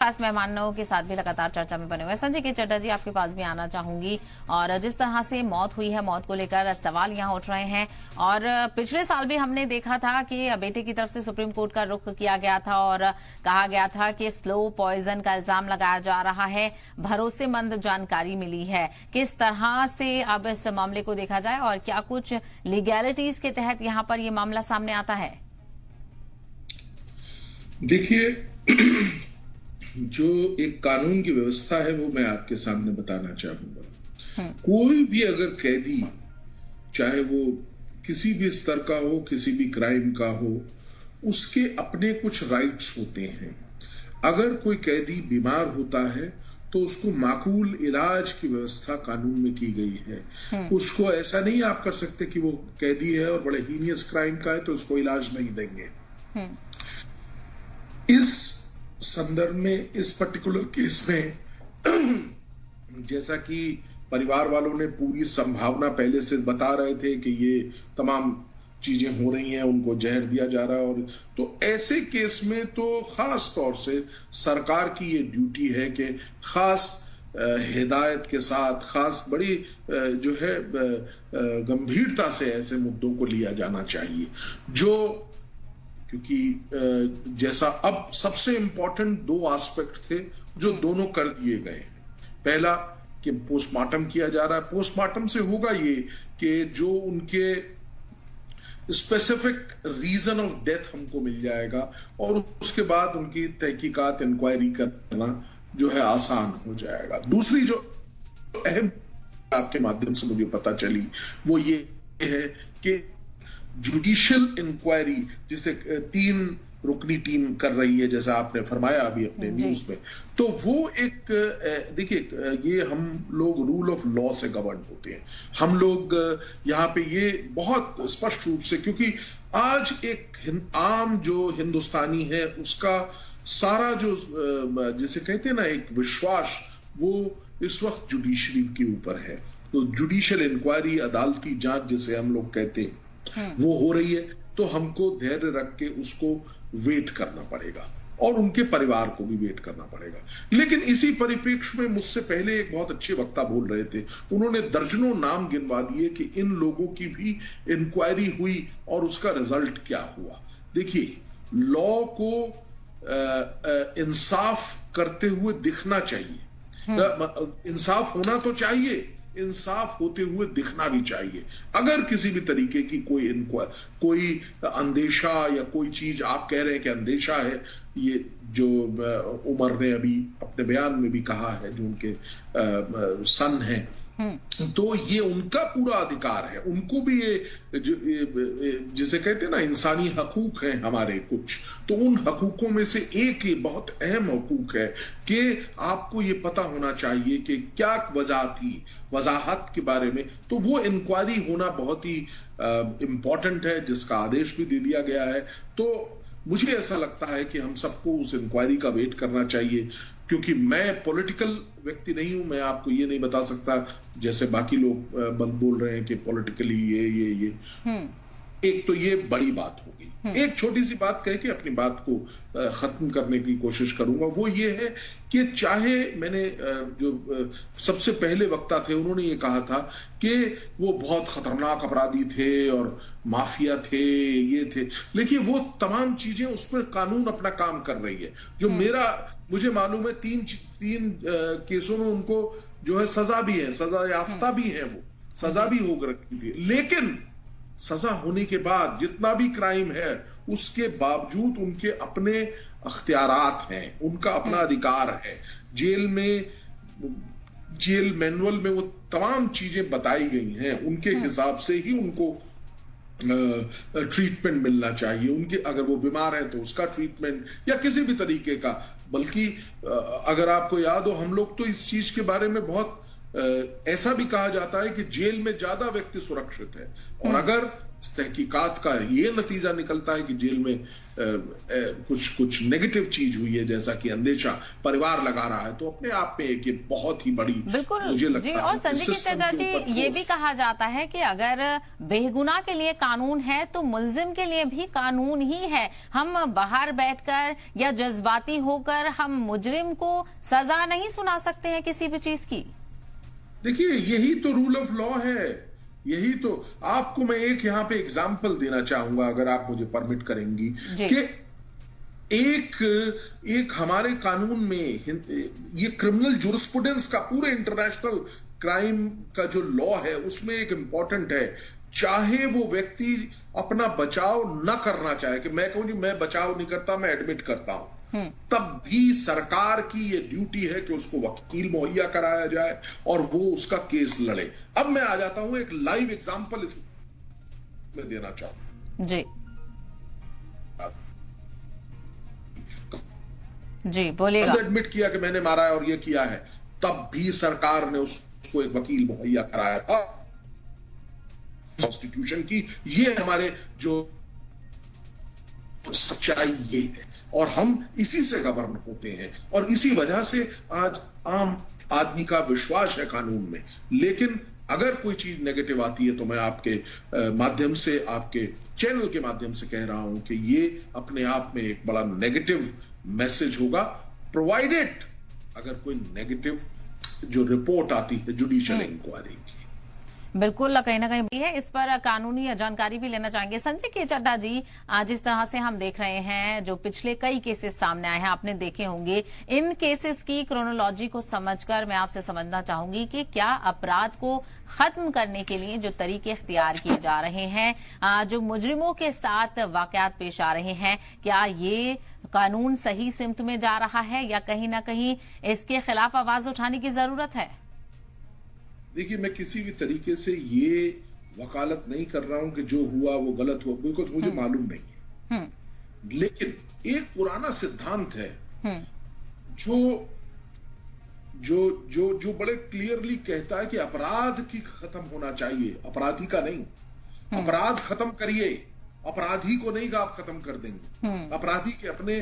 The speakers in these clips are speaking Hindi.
खास मेहमानों के साथ भी लगातार चर्चा में बने हुए हैं। संजय के चड्ढा जी, आपके पास भी आना चाहूंगी। और जिस तरह से मौत हुई है, मौत को लेकर सवाल यहां उठ रहे हैं। और पिछले साल भी हमने देखा था कि बेटे की तरफ से सुप्रीम कोर्ट का रुख किया गया था और कहा गया था कि स्लो पॉइजन का इल्जाम लगाया जा रहा है। भरोसेमंद जानकारी मिली है। किस तरह से अब इस मामले को देखा जाए और क्या कुछ लीगैलिटीज के तहत यहां पर यह मामला सामने आता है? देखिए, जो एक कानून की व्यवस्था है वो मैं आपके सामने बताना चाहूंगा। कोई भी अगर कैदी, चाहे वो किसी भी स्तर का हो, किसी भी क्राइम का हो, उसके अपने कुछ राइट्स होते हैं। अगर कोई कैदी बीमार होता है तो उसको माकूल इलाज की व्यवस्था कानून में की गई है। उसको ऐसा नहीं आप कर सकते कि वो कैदी है और बड़े हीनियस क्राइम का है तो उसको इलाज नहीं देंगे। इस संदर्भ में, इस पर्टिकुलर केस में, जैसा कि परिवार वालों ने पूरी संभावना पहले से बता रहे थे कि ये तमाम चीजें हो रही हैं, उनको जहर दिया जा रहा है, और तो ऐसे केस में तो खास तौर से सरकार की ये ड्यूटी है कि खास हिदायत के साथ, खास बड़ी जो है गंभीरता से ऐसे मुद्दों को लिया जाना चाहिए। क्योंकि जैसा अब सबसे इंपॉर्टेंट दो एस्पेक्ट थे जो दोनों कर दिए गए। पहला कि पोस्टमार्टम किया जा रहा है। पोस्टमार्टम से होगा ये कि जो उनके स्पेसिफिक रीजन ऑफ डेथ हमको मिल जाएगा और उसके बाद उनकी तहकीकात, इंक्वायरी करना जो है आसान हो जाएगा। दूसरी जो अहम आपके माध्यम से मुझे पता चली वो ये है कि जुडिशियल इंक्वायरी, जिसे 3 रुकनी टीम कर रही है, जैसा आपने फरमाया अभी अपने न्यूज में, तो वो एक, देखिए, ये हम लोग रूल ऑफ लॉ से गवर्न होते हैं। हम लोग यहाँ पे ये बहुत स्पष्ट रूप से, क्योंकि आज एक आम जो हिंदुस्तानी है उसका सारा जो जिसे कहते हैं ना एक विश्वास, वो इस वक्त जुडिशरी के ऊपर है। तो जुडिशियल इंक्वायरी, अदालती जांच जिसे हम लोग कहते हैं, वो हो रही है। तो हमको धैर्य रख के उसको वेट करना पड़ेगा और उनके परिवार को भी वेट करना पड़ेगा। लेकिन इसी परिप्रेक्ष्य में मुझसे पहले एक बहुत अच्छे वक्ता बोल रहे थे, उन्होंने दर्जनों नाम गिनवा दिए कि इन लोगों की भी इंक्वायरी हुई और उसका रिजल्ट क्या हुआ। देखिए, लॉ को इंसाफ करते हुए दिखना चाहिए। इंसाफ होना तो चाहिए, इंसाफ होते हुए दिखना भी चाहिए। अगर किसी भी तरीके की कोई अंदेशा या कोई चीज आप कह रहे हैं कि अंदेशा है, ये जो उमर ने अभी अपने बयान में भी कहा है, जो उनके सन हैं, तो ये उनका पूरा अधिकार है। उनको भी ये जिसे कहते हैं ना इंसानी हकूक हैं हमारे कुछ, तो उन हकूकों में से एक ये बहुत अहम हकूक है कि आपको ये पता होना चाहिए कि क्या वजह थी, वजाहत के बारे में। तो वो इंक्वायरी होना बहुत ही इंपॉर्टेंट है, जिसका आदेश भी दे दिया गया है। तो मुझे ऐसा लगता है कि हम सबको उस इंक्वायरी का वेट करना चाहिए, क्योंकि मैं पॉलिटिकल व्यक्ति नहीं हूं। मैं आपको ये नहीं बता सकता, जैसे बाकी लोग बोल रहे हैं कि पॉलिटिकली ये एक तो ये बड़ी बात होगी। एक छोटी सी बात कह के अपनी बात को खत्म करने की कोशिश करूंगा। वो ये है कि चाहे मैंने जो सबसे पहले वक्ता थे, उन्होंने ये कहा था कि वो बहुत खतरनाक अपराधी थे और माफिया थे, ये थे, लेकिन वो तमाम चीजें, उस पर कानून अपना काम कर रही है। जो मुझे मालूम है 3 केसों में उनको जो है सजा भी है, सजा याफ्ता भी है, वो सजा भी हो रखी थी। लेकिन सजा होने के बाद जितना भी क्राइम है, उसके बावजूद उनके अपने अख्तियारात हैं, उनका अपना अधिकार है। जेल मैनुअल में वो तमाम चीजें बताई गई हैं, उनके हिसाब से ही उनको ट्रीटमेंट मिलना चाहिए। उनके अगर वो बीमार है तो उसका ट्रीटमेंट या किसी भी तरीके का। बल्कि अगर आपको याद हो, हम लोग तो इस चीज के बारे में बहुत ऐसा भी कहा जाता है कि जेल में ज्यादा व्यक्ति सुरक्षित है, और अगर इस तहकीकात का ये नतीजा निकलता है कि जेल में कुछ नेगेटिव चीज हुई है, जैसा कि अंदेशा परिवार लगा रहा है, तो अपने आप में एक ये बहुत ही बड़ी बिल्कुल मुझे लगता जी। है। और संजय के चड्ढा जी, ये भी कहा जाता है कि अगर बेगुनाह के लिए कानून है तो मुल्जिम के लिए भी कानून ही है। हम बाहर बैठकर या जज्बाती होकर हम मुजरिम को सजा नहीं सुना सकते हैं किसी भी चीज की। देखिए, यही तो रूल ऑफ लॉ है। यही तो, आपको मैं एक यहां पे एग्जाम्पल देना चाहूंगा, अगर आप मुझे परमिट करेंगी, कि एक हमारे कानून में ये क्रिमिनल जुरिस्प्रूडेंस का पूरे इंटरनेशनल क्राइम का जो लॉ है उसमें एक इंपॉर्टेंट है, चाहे वो व्यक्ति अपना बचाव न करना चाहे, कि मैं कहूं जी मैं बचाव नहीं करता, मैं एडमिट करता हूं, तब भी सरकार की ये ड्यूटी है कि उसको वकील मुहैया कराया जाए और वो उसका केस लड़े। अब मैं आ जाता हूं, एक लाइव एग्जांपल इसमें देना चाहूं जी। जी बोलिएगा। एडमिट किया कि मैंने मारा है और ये किया है, तब भी सरकार ने उसको एक वकील मुहैया कराया था। कॉन्स्टिट्यूशन की ये हमारे जो सच्चाई ये है, और हम इसी से गवर्न होते हैं, और इसी वजह से आज आम आदमी का विश्वास है कानून में। लेकिन अगर कोई चीज नेगेटिव आती है तो मैं आपके माध्यम से, आपके चैनल के माध्यम से कह रहा हूं कि ये अपने आप में एक बड़ा नेगेटिव मैसेज होगा, प्रोवाइडेड अगर कोई नेगेटिव जो रिपोर्ट आती है जुडिशियल इंक्वायरी की। बिल्कुल, कहीं ना कहीं भी है। इस पर कानूनी जानकारी भी लेना चाहेंगे। संजय के चड्ढा जी, जिस तरह से हम देख रहे हैं, जो पिछले कई केसेस सामने आए हैं, आपने देखे होंगे, इन केसेस की क्रोनोलॉजी को समझकर मैं आपसे समझना चाहूंगी कि क्या अपराध को खत्म करने के लिए जो तरीके इख्तियार किए जा रहे हैं, जो मुजरिमों के साथ वाकयात पेश आ रहे हैं, क्या ये कानून सही सिमत में जा रहा है या कहीं ना कहीं इसके खिलाफ आवाज उठाने की जरूरत है? देखिए, मैं किसी भी तरीके से ये वकालत नहीं कर रहा हूं कि जो हुआ वो गलत हुआ, बिल्कुल मुझे मालूम नहीं है। लेकिन एक पुराना सिद्धांत है जो जो जो जो बड़े क्लियरली कहता है कि अपराध की खत्म होना चाहिए, अपराधी का नहीं। अपराध खत्म करिए, अपराधी को नहीं आप खत्म कर देंगे। अपराधी के अपने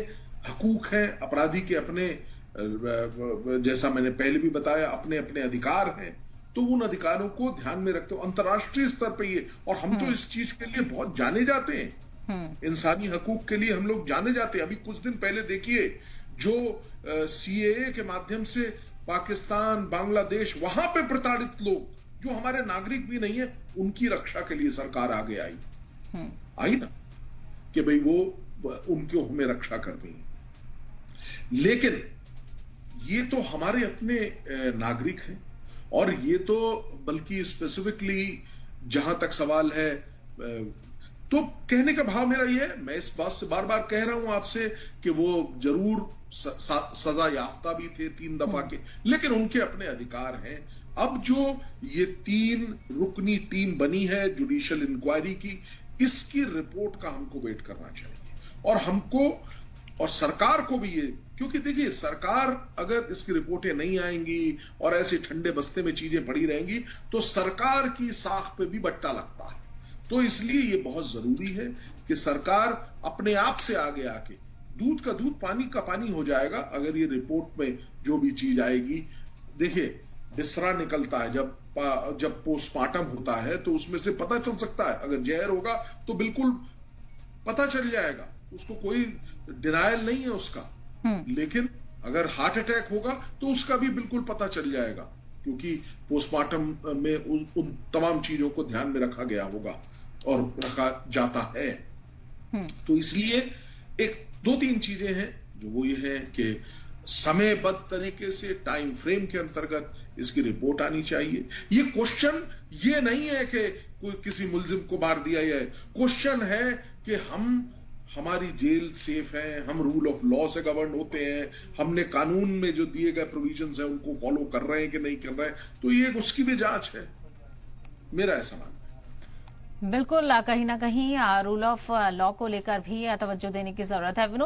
हकूक हैं, अपराधी के अपने, जैसा मैंने पहले भी बताया, अपने अपने अधिकार हैं। तो उन अधिकारों को ध्यान में रखते हो अंतर्राष्ट्रीय स्तर पे ये, और हम तो इस चीज के लिए बहुत जाने जाते हैं, इंसानी हकूक के लिए हम लोग जाने जाते हैं। अभी कुछ दिन पहले देखिए, जो सीएए के माध्यम से पाकिस्तान, बांग्लादेश, वहां पे प्रताड़ित लोग जो हमारे नागरिक भी नहीं है, उनकी रक्षा के लिए सरकार आगे आई ना, कि भाई वो उनको हमें रक्षा करनी है। लेकिन ये तो हमारे अपने नागरिक हैं, और ये तो बल्कि स्पेसिफिकली जहां तक सवाल है, तो कहने का भाव मेरा ये है, मैं इस बात से बार बार कह रहा हूं आपसे कि वो जरूर सजा याफ्ता भी थे 3 दफा के, लेकिन उनके अपने अधिकार हैं। अब जो ये 3 रुकनी टीम बनी है जुडिशियल इंक्वायरी की, इसकी रिपोर्ट का हमको वेट करना चाहिए, और हमको और सरकार को भी ये, क्योंकि देखिए, सरकार अगर इसकी रिपोर्टें नहीं आएंगी और ऐसे ठंडे बस्ते में चीजें पड़ी रहेंगी तो सरकार की साख पे भी बट्टा लगता है। तो इसलिए ये बहुत जरूरी है कि सरकार अपने आप से आगे आके, दूध का दूध पानी का पानी हो जाएगा अगर ये रिपोर्ट में जो भी चीज आएगी। देखिए, बिसरा निकलता है जब पोस्टमार्टम होता है, तो उसमें से पता चल सकता है। अगर जहर होगा तो बिल्कुल पता चल जाएगा, उसको कोई डिनायल नहीं है उसका। लेकिन अगर हार्ट अटैक होगा तो उसका भी बिल्कुल पता चल जाएगा, क्योंकि पोस्टमार्टम में उन तमाम चीजों को ध्यान में रखा गया होगा और रखा जाता है। तो इसलिए एक 2-3 चीजें हैं जो वो ये है कि समयबद्ध तरीके से, टाइम फ्रेम के अंतर्गत इसकी रिपोर्ट आनी चाहिए। ये क्वेश्चन ये नहीं है कि कोई किसी मुल्जिम को मार दिया है, क्वेश्चन है कि हमारी जेल सेफ है, हम रूल ऑफ लॉ से गवर्न होते हैं, हमने कानून में जो दिए गए प्रोविजंस हैं उनको फॉलो कर रहे हैं कि नहीं कर रहे हैं। तो ये उसकी भी जांच है, मेरा ऐसा मानना है। बिल्कुल, कहीं ना कहीं रूल ऑफ लॉ को लेकर भी तवज्जो देने की जरूरत है।